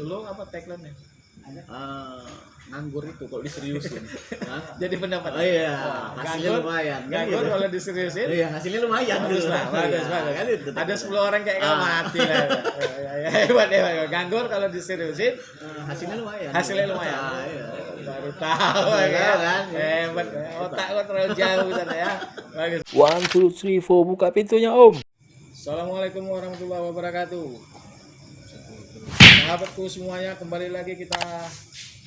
dulu apa tagline-nya? Nganggur itu kalau diseriusin. Jadi pendapat. Oh iya, hasilnya lumayan. Nganggur kalau diseriusin. Iya, hasilnya lumayan. Bagus lah, bagus. Ada 10 orang kayak kamu mati lah. Hebat. Nganggur kalau diseriusin, hasilnya lumayan. Iya. Baru tahu kan. Hebat. Otak gua terlalu jauh sana ya. Bagus. 1, 2, 3, 4, buka pintunya Om. Assalamualaikum warahmatullahi wabarakatuh. Sahabatku semuanya, kembali lagi kita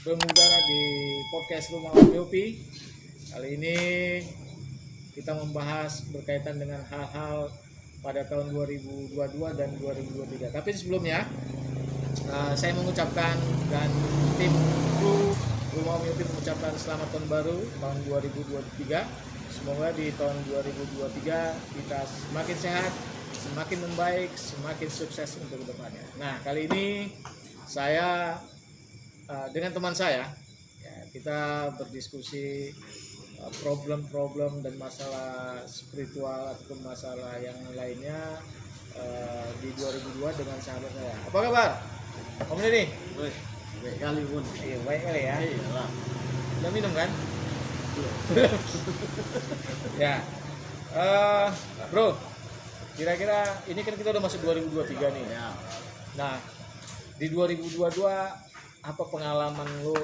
bermudara di podcast Rumah Yopi. Kali ini kita membahas berkaitan dengan hal-hal pada tahun 2022 dan 2023. Tapi sebelumnya saya mengucapkan dan tim kru Rumah Yopi mengucapkan selamat tahun baru tahun 2023. Semoga di tahun 2023 kita semakin sehat, semakin membaik, semakin sukses untuk kedepannya. Nah, kali ini saya dengan teman saya, ya, kita berdiskusi problem-problem dan masalah spiritual ataupun masalah yang lainnya di 2002 dengan sahabat saya. Apa kabar? Om Deddy? Baik kali pun. Iya, baik kali ya. Iyalah. Udah minum kan? Ya. Bro, kira-kira ini kan kita udah masuk 2023 nih. Ya. Nah, di 2022 apa pengalaman lu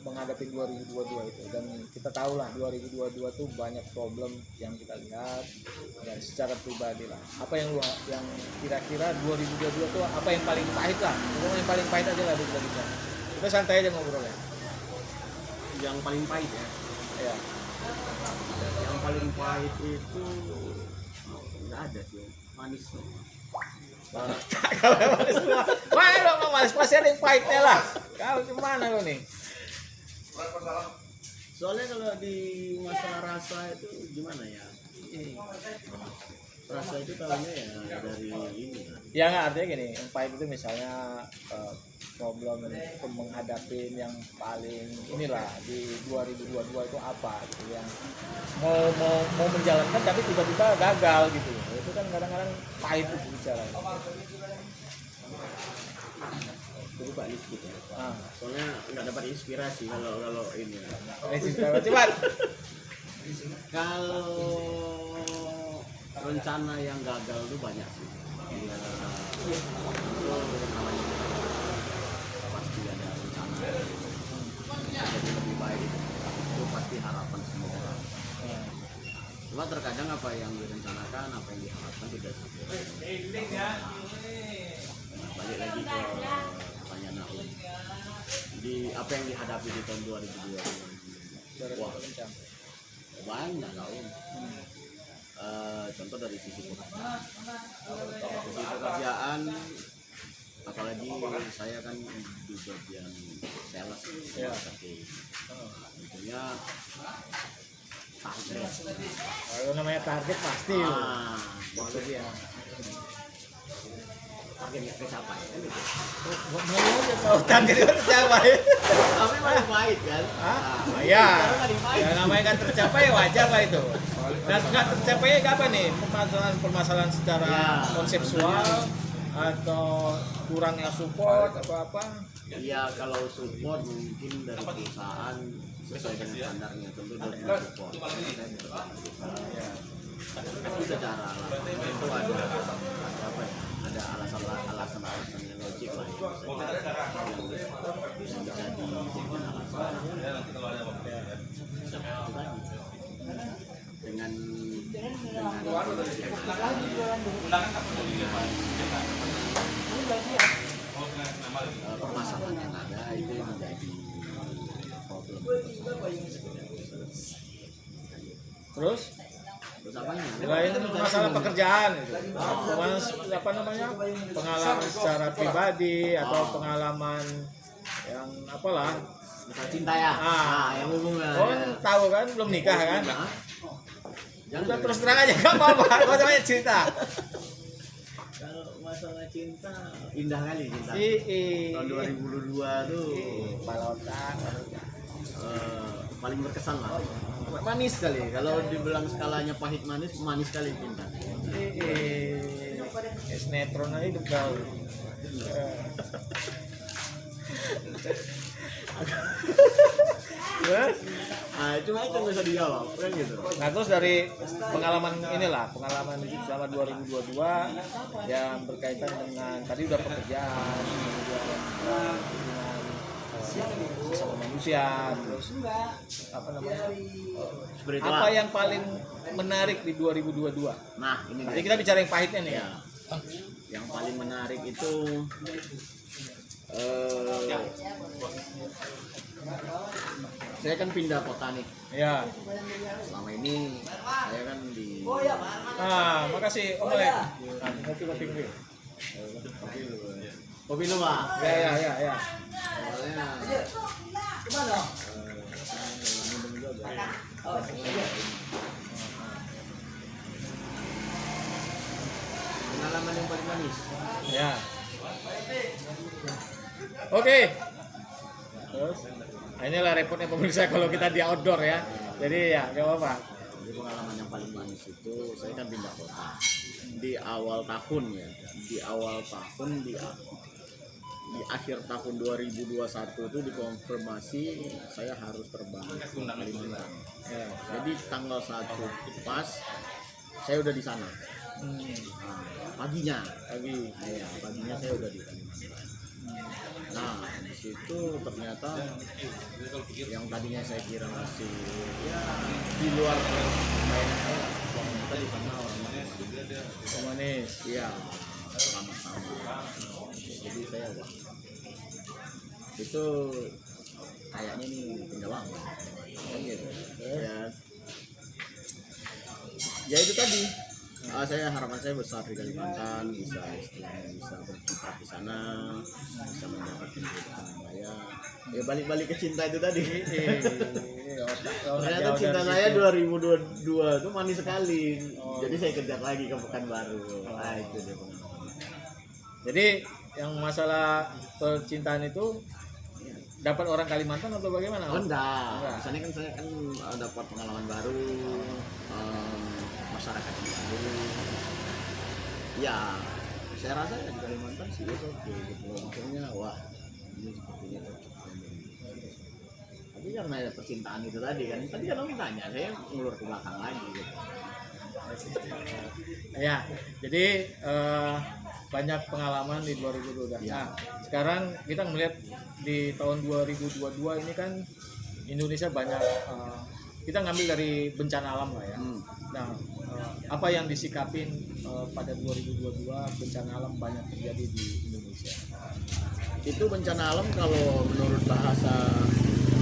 menghadapi 2022 itu? Dan kita tahu lah 2022 tuh banyak problem yang kita lihat dan secara pribadi lah. Apa yang kira-kira 2022 tuh apa yang paling pahit lah? Pokoknya yang paling pahit aja lah kita bisa. Kita santai aja ngobrolnya. Yang paling pahit ya. Ya. Yang paling pahit itu nggak ada sih, manis tuh. Kalau manis semua, mana lo mau manis pasti ada yang pahitnya lah. Kalau gimana lo nih? Soalnya kalau di masalah rasa itu gimana ya? Rasa itu tahunya ya dari ini kan. Ya nggak, artinya gini, yang pahit itu misalnya problem untuk menghadapi yang paling inilah di 2022 itu apa gitu, yang mau menjalankan tapi tiba-tiba gagal gitu. Itu kan kadang-kadang pahit itu bicara. Itu Pak Lis gitu. Soalnya nggak dapat inspirasi kalau ini. Cepat. Kalau rencana yang gagal itu banyak sih. Ya, itu namanya pasti ada rencana jadi lebih baik. Itu pasti harapan semua orang. Cuma terkadang apa yang direncanakan, apa yang diharapkan tidak sesuai. Balik lagi ke pertanyaan aku. Jadi apa yang dihadapi di tahun 2022? Wah, banyak tau. Contoh dari sisi pekerjaan, apalagi saya kan di bagian sales ya. Tentunya target. Kalau namanya target pasti maksudnya target nggak tercapai kan gitu. Mau aja tahu target nggak tercapai. Tapi malah baik kan? Ya namanya kan tercapai wajar lah itu. Dan nggak tercapai apa nih? Permasalahan secara konseptual atau kurangnya support apa-apa? Iya, kalau support mungkin dari perusahaan sesuai dengan standarnya, tentu dari support. Tapi secara itu ada apa ya? Ada alasan yang logik lah yang bisa dijadikan alasan. Dengan permasalahan yang ada itu menjadi problem. Terus apanya? Selain masalah pekerjaan itu, apa namanya, pengalaman secara pribadi atau pengalaman yang apalah, masalah cinta ya? Yang hubungan. Tahu kan belum nikah kan? Jangan terus terang aja, nggak apa-apa, nggak usah banyak cerita. Kalau masalah cinta indah kali cinta. Tahun 2022 tuh Palotak. Paling berkesan lah. Manis kali. Kalau dibilang skalanya pahit manis, manis kali cinta. Sinetron aja udah tahu. Ya. Nah, cuma itu nggak bisa dijawab, kan gitu. Nah terus dari pengalaman selama 2022 yang berkaitan dengan tadi udah pekerjaan, kemudian hubungan sesama manusia, terus apa namanya? Spiritual. Apa yang paling menarik di 2022? Nah, ini Nanti guys. kita bicara yang pahitnya nih Ya, yang paling menarik itu saya kan pindah kota nih. Ya. Selama ini saya kan di Makasih Om Alek. Nah, kopi. kopi lu Pak. Ya. Soalnya pengalaman yang paling manis. Ya. Oke. Terus, nah inilah repotnya pemirsa kalau kita di outdoor ya. Jadi ya, gak apa-apa. Jadi pengalaman yang paling manis itu saya kan pindah kota di awal tahun ya, di akhir tahun 2021 itu dikonfirmasi saya harus terbang ke Kalimantan. Ya. Jadi tanggal 1 pas saya udah di sana. Paginya saya udah di Kalimantan. Nah, di situ ternyata yang tadinya saya kira masih ya di luar bayangan saya, ternyata di sana orangnya Manis. iya sama-sama. Jadi saya wah, itu kayaknya nih pindah banget. Kan gitu. Ya itu tadi. Harapan saya besar di Kalimantan, bisa berkiprah di sana, bisa mendapatkan kehidupan yang layak. Ya balik ke cinta itu tadi. Ternyata cinta saya 2022 itu manis sekali. Jadi saya kejar lagi ke Pekanbaru. Nah itu dia. Jadi yang masalah percintaan itu dapat orang Kalimantan atau bagaimana? Oh enggak. Di sana kan saya dapat pengalaman baru, masyarakat yang baru. Ya, saya rasa ya di Kalimantan sih oke gitu. Maksudnya wah, ini sepertinya cocok. Tapi karena ada percintaan itu tadi kan orang tanya, saya ngulur ke belakang lagi gitu. Ya, jadi banyak pengalaman di 2022. Ya. Nah, sekarang kita melihat di tahun 2022 ini kan Indonesia banyak kita ngambil dari bencana alam lah ya. Nah, apa yang disikapin pada 2022 bencana alam banyak terjadi di Indonesia? Itu bencana alam kalau menurut bahasa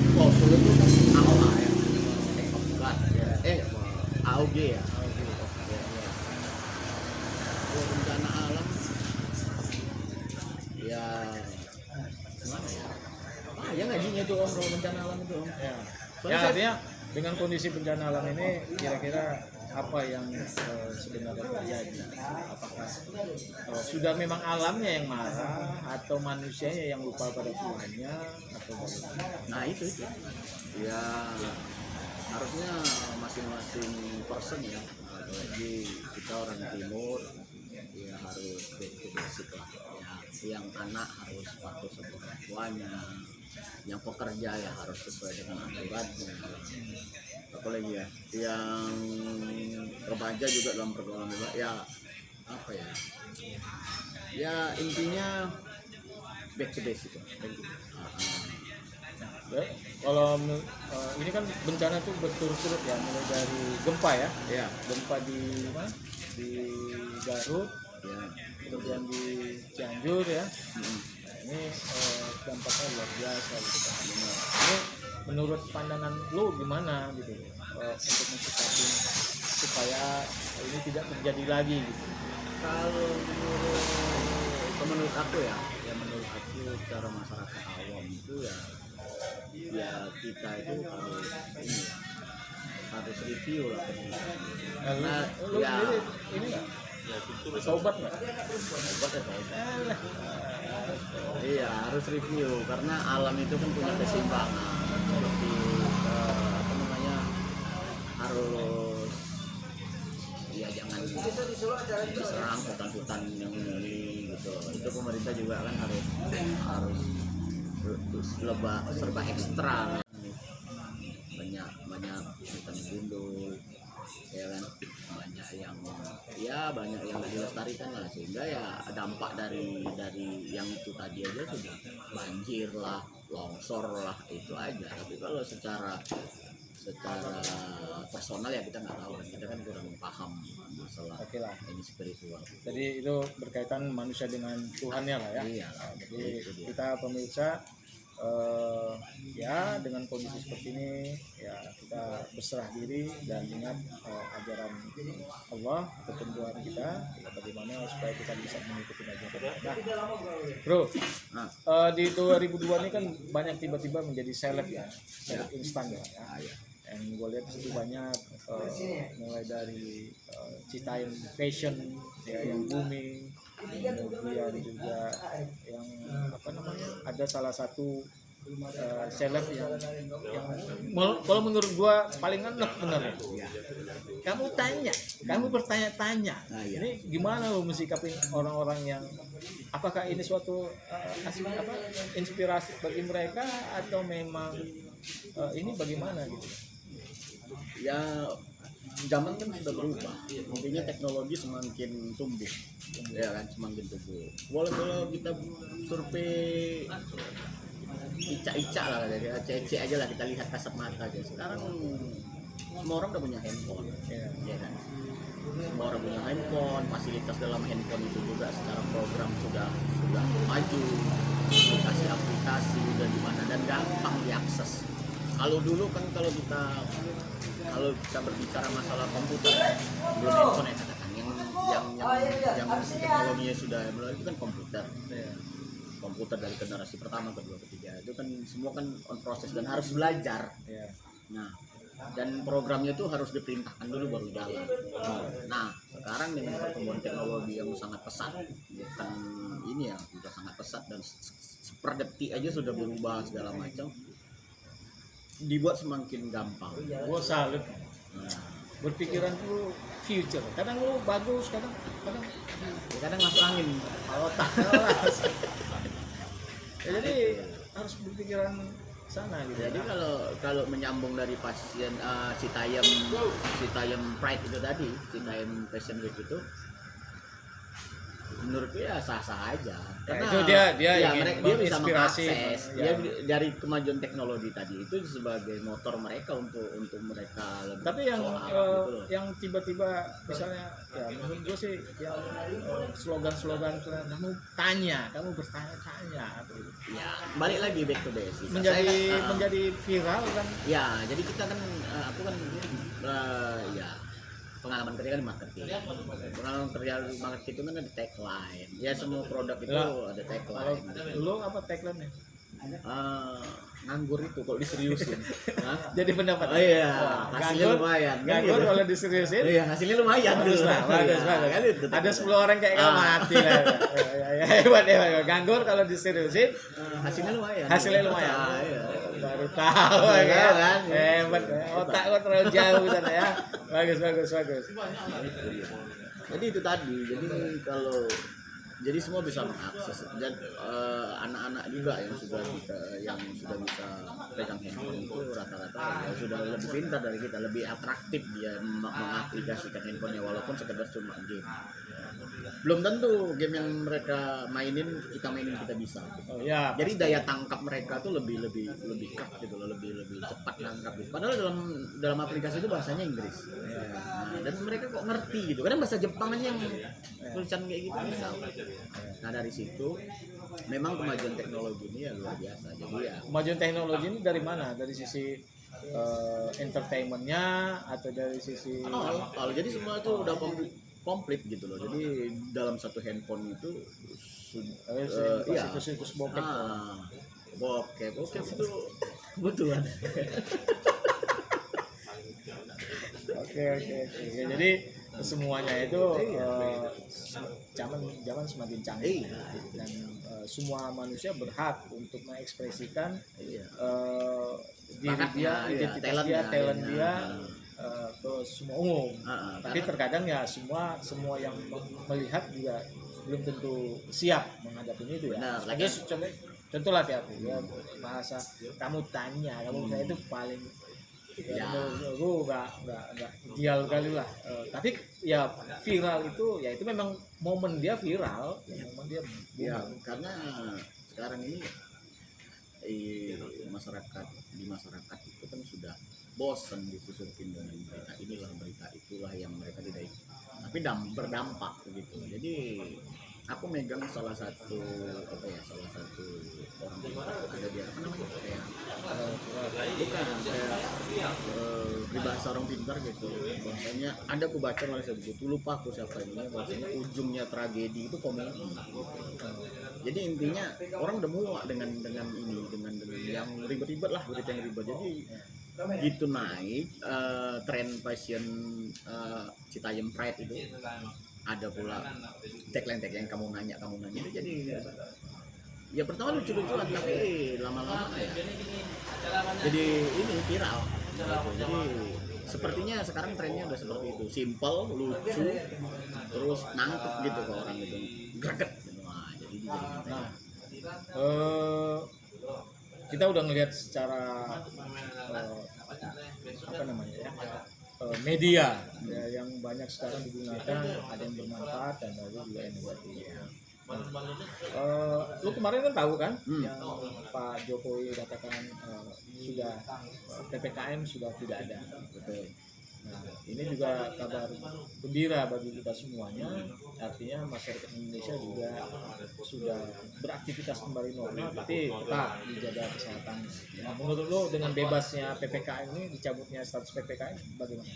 Konsul itu kan AOA ya. Bukan. AOG ya. Kalau bencana alam ya gimana ya? Ya ngajinya itu Om kalau bencana alam itu Om. Ya, Soalnya ya saya- artinya dengan kondisi bencana alam ini kira-kira apa yang sebenarnya terjadi? Apakah sudah memang alamnya yang marah atau manusianya yang lupa pada Tuhannya atau bagaimana? Nah itu ya harusnya masing-masing person ya, apalagi kita orang timur ya harus back to basic lah ya. Yang anak harus patuh sama orang tuanya, yang pekerja ya harus sesuai dengan aturannya, apalagi ya yang remaja juga dalam pergaulan juga ya apa ya, ya intinya back to basic lah. Ya, kalau ini kan bencana itu berturut-turut ya, mulai dari gempa ya, Ya, gempa di mana? Di Garut, ya. kemudian di Cianjur ya. Mm. Ini dampaknya luar biasa gitu kan. Ini menurut pandangan lu gimana gitu untuk menciptakan supaya ini tidak terjadi lagi gitu? Kalau menurut aku ya menurut aku cara masyarakat awam itu ya kita itu harus ini ya, harus review lah karena Lu ya sendiri ini nggak? Sobat nggak? obat ya Pak. Iya harus review karena alam itu kan punya keseimbangan seperti apa namanya harus ya jangan diserang hutan-hutan yang ini gitu. Itu pemerintah juga kan harus serba ekstra, banyak banyak hutan gundul, ya kan, banyak yang nggak dilestarikan lah, sehingga ya dampak dari yang itu tadi aja sudah banjir lah, longsor lah, itu aja. Tapi kalau secara personal ya kita nggak tahu, kita kan kurang paham masalah Oke lah. ini spiritual. Jadi itu berkaitan manusia dengan Tuhannya lah ya. Iya, Nah, jadi itu dia. kita pemirsa ya dengan kondisi seperti ini ya kita berserah diri dan ingat ajaran Allah, ketentuan kita bagaimana supaya kita bisa mengikuti ajaran. Nah, bro, Nah, di 2002 ini kan banyak tiba-tiba menjadi seleb ya, seleb instan ya. ya. Yang gue lihat itu banyak mulai dari Citaim Fashion ya, yang booming, kemudian juga yang apa namanya, ada salah satu seleb yang kalau menurut gue paling enak bener ya. Kamu bertanya-tanya, Nah, iya. ini gimana lo mensikapi orang-orang yang, apakah ini suatu inspirasi bagi mereka atau memang ini bagaimana gitu? Ya, zaman kan sudah berubah, intinya teknologi semakin tumbuh, ya kan, semakin tumbuh. Kalau kita survei ica lah, cek aja lah, kita lihat kasat mata aja. Sekarang semua orang udah punya handphone, ya kan. Semua orang punya handphone, fasilitas dalam handphone itu juga secara program sudah maju, aplikasi udah di mana dan gampang diakses. Kalau dulu kan kalau kita berbicara masalah komputer, belum handphone ya katakan, yang teknologinya sudah mulai itu kan komputer dari generasi pertama, kedua, ketiga, itu kan semua kan on proses dan harus belajar. Nah, dan programnya itu harus diperintahkan dulu baru jalan. Nah, sekarang dengan perkembangan teknologi yang sangat pesat, bukan ini ya, sudah sangat pesat dan per detik aja sudah berubah segala macam, dibuat semakin gampang. Gue salut. Berpikiran tuh future. Kadang lu bagus, kadang Masuk angin otak. Ya, jadi harus berpikiran sana gitu. Jadi kalau menyambung dari pasien Citaim Pride itu tadi, Citaim Fashion Week itu, menurutku ya sah-sah aja. Karena itu dia ya, ingin dia bisa menginspirasi, mengakses, ya. dia dari kemajuan teknologi tadi itu sebagai motor mereka untuk mereka lebih. Tapi yang gitu loh. yang tiba-tiba misalnya ya menurut gue sih yang slogan-slogan kamu bertanya-tanya gitu. Ya, balik lagi back to basic. menjadi viral kan. Ya, jadi kita kan aku kan ya pengalaman kerja kan di marketing. Pengalaman kerja di marketing itu kan ada tagline. Ya semua produk itu ada tagline. Lu apa tagline-nya? Nganggur itu kalau diseriusin. Jadi pendapat. Oh iya, hasilnya lumayan. Nganggur kalau diseriusin. Iya, hasilnya lumayan. Bagus lah, bagus. Kan itu, Ada 10 orang kayak kamu mati lah. Ya, hebat. Nganggur kalau diseriusin, hasilnya lumayan. Iya. Baru tahu kan. Hebat. Otak gua terlalu jauh sana ya. Bagus. Jadi itu tadi. Jadi semua bisa mengakses, dan anak-anak juga yang sudah bisa pegang handphone itu rata-rata ya sudah lebih pintar dari kita, lebih atraktif dia mengaplikasikan handphonenya, walaupun sekedar cuma game. Belum tentu game yang mereka mainin kita bisa. Oh ya. Jadi daya tangkap mereka tuh lebih cut gitu loh, lebih cepat nangkap gitu. Padahal dalam aplikasi itu bahasanya Inggris. Nah, dan mereka kok ngerti gitu. Kadang bahasa Jepang aja yang tulisan kayak gitu bisa. Nah, dari situ memang kemajuan teknologi ini ya luar biasa. Jadi ya Kemajuan teknologi ini dari mana? Dari sisi entertainmentnya atau dari sisi kalau jadi semua itu udah komplit gitu loh. Jadi dalam satu handphone itu situs bokep. Bokep itu kebutuhan. Oke. Jadi semuanya itu zaman semakin canggih dan semua manusia berhak untuk mengekspresikan diri dia, identitas dia, talent dia ke semua umum. Tapi terkadang ya semua yang melihat juga belum tentu siap menghadapi itu ya. Benar, Contoh contoh lah kayak aku ya, bahasa kamu tanya kamu saya itu paling ya, gue nggak ideal kali lah. Tapi ya viral itu ya itu memang momen dia viral, ya, momen dia Ya, karena sekarang ini masyarakat itu kan sudah bosan disusurin dengan berita inilah berita itulah yang mereka tidak tapi berdampak begitu. Jadi aku megang salah satu orang ada dia apa namanya kayak bukan kayak pribahasa orang pintar gitu, bahasanya ada aku baca malah sebegitu lupa aku siapa ini, bahasanya ujungnya tragedi itu komedi gitu. Jadi intinya orang udah muak dengan ini dengan yang ribet-ribet lah, berita yang ribet. Jadi gitu naik tren fashion Citayam Pride itu ada pula tagline kamu nanya itu jadi ya pertama lucu-lucuan tapi lama-lama ya jadi ini viral gitu. Jadi sepertinya sekarang trennya udah seperti itu, simple, lucu, terus nangkep gitu ke orang gitu, greget gitu. Nah, jadi kita udah ngelihat secara apa namanya ya, media ya, yang banyak sekarang digunakan, ada yang bermanfaat dan ada juga yang negatif. Lu kemarin kan tahu kan yang Pak Jokowi katakan sudah PPKM sudah tidak ada. betul. Nah, ini juga kabar gembira bagi kita semuanya. Artinya masyarakat Indonesia juga sudah beraktivitas kembali normal, tapi tetap dijaga kesehatan. Nah, menurut lo dengan bebasnya PPKM ini, dicabutnya status PPKM, bagaimana?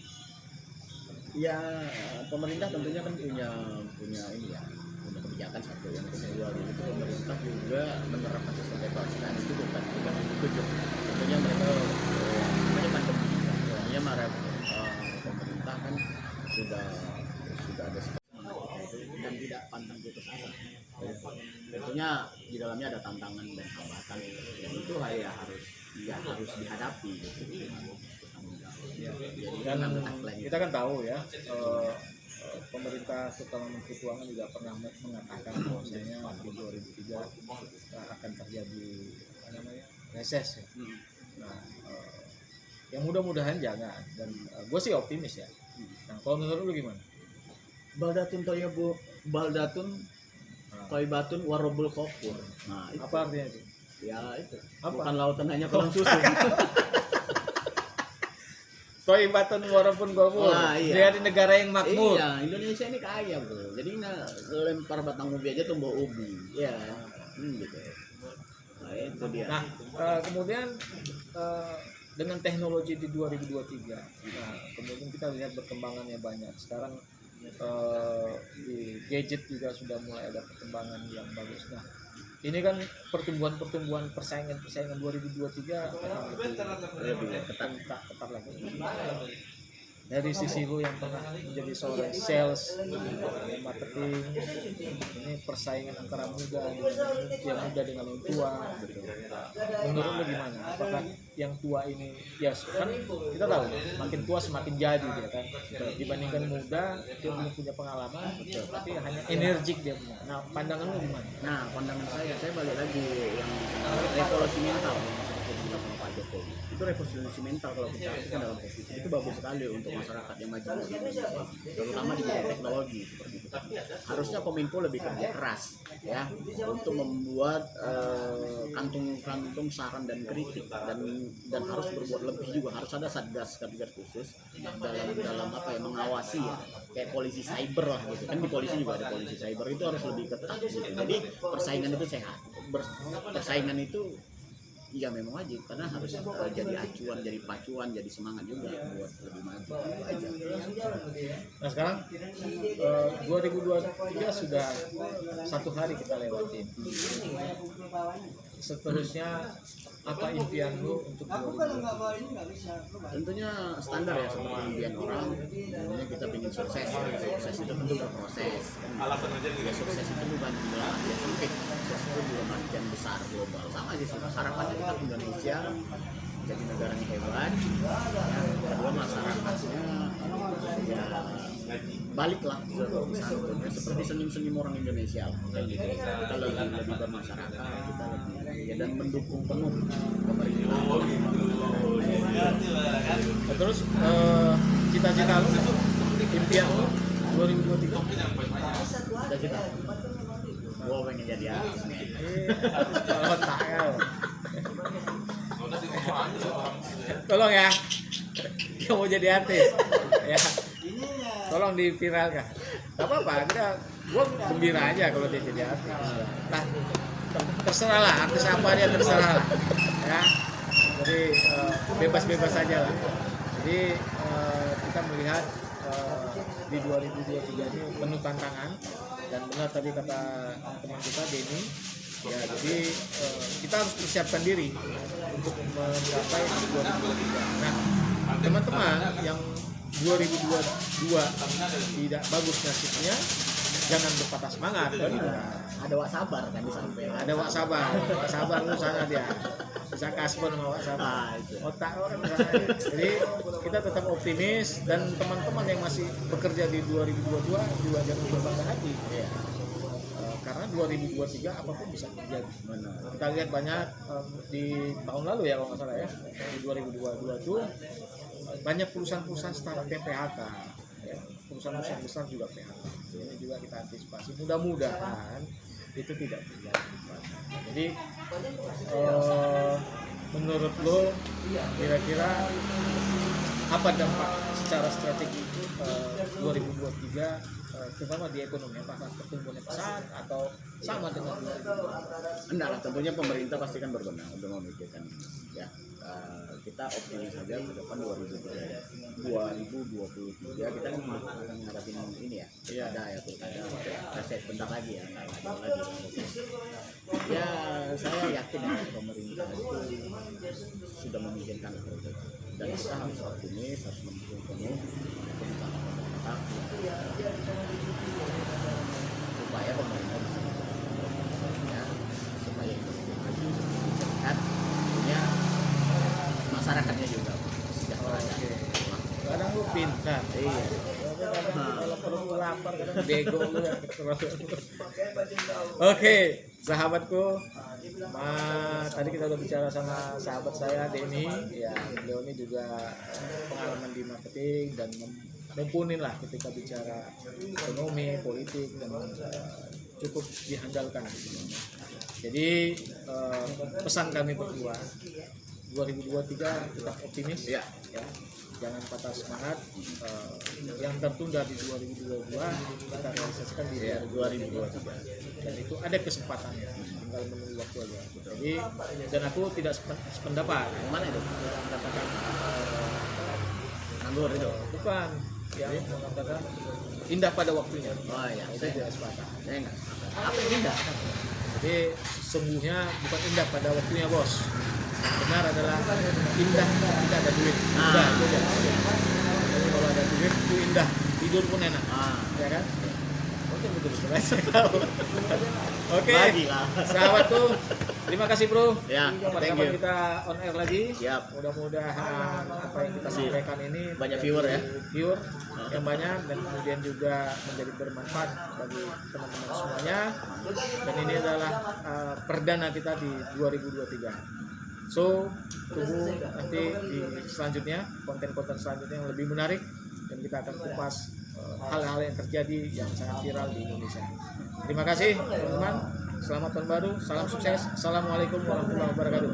Ya pemerintah tentunya kan punya ini ya, punya kebijakan satu. Yang kedua itu pemerintah juga menerapkan sistem PPKM itu bukan ujuk. Tentunya mereka ini pandemi, tentunya pemerintah kan sudah ada dan tidak pantang putus asa. Tentunya di dalamnya ada tantangan dan hambatan yang itu harus dihadapi gitu. Dan kita kan tahu ya, pemerintah setelah Menteri Keuangan juga pernah mengatakan bahwasanya di 2003 akan terjadi apa namanya reses ya. Nah, yang mudah-mudahan jangan, dan gue sih optimis ya. Nah, kalau menurut lu gimana? Baldatun Toibatun Warobul Kofur. Nah, itu. Apa artinya itu? Ya itu. Apa? Bukan lautan hanya kolam susu. Toibatun walaupun gofur. Iya. Dia di negara yang makmur. Iya, Indonesia ini kaya bro. Jadi lempar batang ubi aja tumbuh ubi. Iya. Gitu. Nah itu dia. Nah, kemudian dengan teknologi di 2023, nah, kemudian kita lihat perkembangannya banyak. Sekarang di gadget juga sudah mulai ada perkembangan yang bagus. Nah, ini kan pertumbuhan persaingan 2023 lebih ketat lagi. Dari sisi lu yang pernah menjadi seorang sales, marketing, ini persaingan antara yang muda dengan yang tua, gitu. Menurut lu gimana? Apakah yang tua ini, ya kan kita tahu, makin tua semakin jadi dia kan, dibandingkan muda dia belum punya pengalaman, tapi hanya energik dia punya. Nah, pandangan lu gimana? Nah, pandangan saya balik lagi yang revolusi mental yang dibilang sama Pak Jokowi. Itu revolusi mental kalau kita aktifkan dalam posisi itu bagus sekali untuk masyarakat yang maju di Indonesia, terutama di bidang teknologi seperti itu. Harusnya Kominfo lebih kerja keras ya untuk membuat kantung saran dan kritik dan harus berbuat lebih juga, harus ada satgas khusus dalam apa ya, mengawasi ya, kayak polisi cyber lah gitu kan, di polisi juga ada polisi cyber, itu harus lebih ketat gitu. Jadi persaingan itu sehat, persaingan itu iya memang wajib karena harus jadi acuan, jadi pacuan, jadi semangat juga buat lebih maju aja. Nah sekarang 2023 sudah 1 hari kita lewatin. Seterusnya apa impian lu untuk 2023? Tentunya standar ya seperti impian orang. Tentunya kita ingin sukses. Sukses itu tentu berproses. Ya sukses itu bukan dalam artian sempit. Sukses itu dalam artian besar global. Sama aja sih. Harapannya kita Indonesia jadi negara yang hebat. Yang kedua masyarakatnya ya baliklah ke santunnya seperti senyum-senyum orang Indonesia lah kayak gitu. Kita lebih bermasyarakat, kita lebih ya, dan mendukung penuh pemerintah. Nah, terus cita-cita lu, impian lu 2023? Cita-cita gua pengen jadi artis nih. Kalau tak ya. Tolong ya, yang mau jadi artis, ya, tolong diviralkan. Gak apa-apa, gua gembira aja kalau dia jadi artis. Nah, terserah lah, artis apa dia terserah lah, ya. Jadi bebas-bebas aja lah. Jadi kita melihat di 2023 ini penuh tantangan, dan benar tadi kata teman kita Denny, ya, jadi kita harus persiapkan diri untuk mencapai 2023. Nah, teman-teman yang 2022 tidak bagus nasibnya, jangan berpatah semangat. Ada wak sabar kan disampaikan. Ada wak sabar lu sana dia. Bisa kasbon sama wak sabar. Otak orang sana dia. Jadi kita tetap optimis, dan teman-teman yang masih bekerja di 2022 juga jangan berbangga hati. Ya. Karena 2023 apapun bisa terjadi. Kita lihat banyak di tahun lalu ya kalau nggak salah ya, di 2022 itu banyak perusahaan-perusahaan startup yang PHK, ya. Perusahaan-perusahaan besar juga PHK. Ini juga kita antisipasi. Mudah-mudahan itu tidak terjadi. Jadi menurut lo kira-kira apa dampak secara strategi 2023 terutama di ekonomi? Apakah pertumbuhannya pesat atau sama dengan 2022? Enggak lah, tentunya pemerintah pasti kan berbenah untuk memikirkan ya. Kita optimis saja ke depan 2023 kita kan akan ngadapin ini ya, pilkada ya, reses bentar lagi ya, nggak lagi. Ya saya yakin ya pemerintah itu sudah memikirkan itu, dan kita harus optimis, harus mendukung penuh kebijakan pemerintah supaya pemerintah bisa melakukannya, supaya Indonesia maju cepat, punya masyarakatnya juga sejahtera. Kadang lu pintar. Iya. Kalau perlu lapar kadang bego lu ya. Oke, sahabatku. Tadi kita udah bicara sama sahabat saya Denny. Ya, beliau ini juga pengalaman di marketing dan mumpuni lah ketika bicara ekonomi, politik, dan cukup diandalkan. Jadi pesan kami berdua, 2023 tetap optimis ya. Jangan patah semangat. Yang tertunda di 2022 kita realisasikan di 2023, dan itu ada kesempatannya, tinggal menunggu waktu aja. Jadi, dan aku tidak sependapat. Mana itu? Katakan nganggur itu. Bukan yang mengatakan indah pada waktunya. Oh iya, Itu tidak sepakat. saya enggak. Apa yang indah? Jadi sungguhnya bukan indah pada waktunya, bos. Benar adalah indah tidak ada duit. Udah, itu aja. Jadi kalau ada duit itu indah, tidur pun enak, ya kan? Betul. Oke, sahabatku, terima kasih bro. Ya, Kapan-kapan kita on air lagi. Siap. Mudah-mudahan apa yang kita sampaikan ini Banyak viewer ya. Viewer yang banyak, dan kemudian juga menjadi bermanfaat bagi teman-teman semuanya. Dan ini adalah perdana kita di 2023. So, tunggu nanti di selanjutnya, konten-konten selanjutnya yang lebih menarik, dan kita akan kupas hal-hal yang terjadi yang sangat viral di Indonesia. Terima kasih teman-teman, selamat tahun baru, salam sukses, assalamualaikum warahmatullahi wabarakatuh.